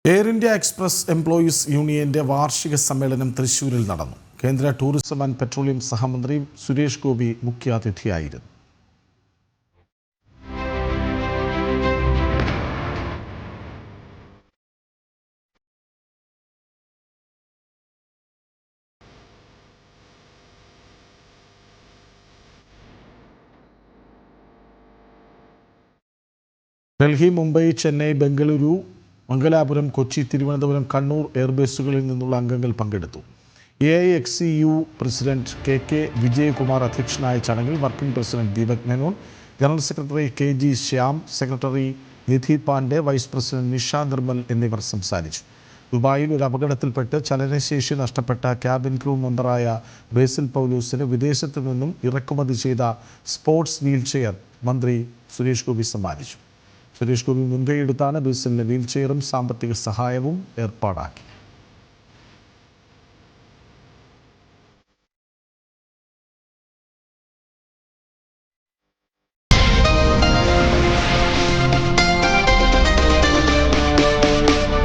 Air India express employees യൂണിയന്റെ വാർഷിക സമ്മേളനം തൃശൂരിൽ നടന്നു. കേന്ദ്ര ടൂറിസം ആൻഡ് പെട്രോളിയം സഹമന്ത്രി സുരേഷ് ഗോപി മുഖ്യാതിഥിയായിരുന്നു. ഡൽഹി, മുംബൈ, ചെന്നൈ, ബംഗളൂരു, മംഗലാപുരം, കൊച്ചി, തിരുവനന്തപുരം, കണ്ണൂർ എയർബേസുകളിൽ നിന്നുള്ള അംഗങ്ങൾ പങ്കെടുത്തു. AIXCU പ്രസിഡന്റ് കെ വിജയകുമാർ അധ്യക്ഷനായ ചടങ്ങിൽ working president Deepak Menon, general secretary KG Shyam, secretary Nidhi Pandey, vice president Nisha Nirmal എന്നിവർ സംസാരിച്ചു. ദുബായിൽ ഒരു അപകടത്തിൽപ്പെട്ട് ചലനശേഷി നഷ്ടപ്പെട്ട ക്യാബിൻ ക്രൂ മെമ്പറായ ബേസിൽ പൗലൂസിന് വിദേശത്തു നിന്നും ഇറക്കുമതി ചെയ്ത സ്പോർട്സ് വീൽചെയർ മന്ത്രി സുരേഷ് ഗോപി സമ്മാനിച്ചു. സുരേഷ് ഗോപി മുൻകൈയെടുത്താണ് ബേസിലിന് വീൽചെയറും സാമ്പത്തിക സഹായവും ഏർപ്പാടാക്കി.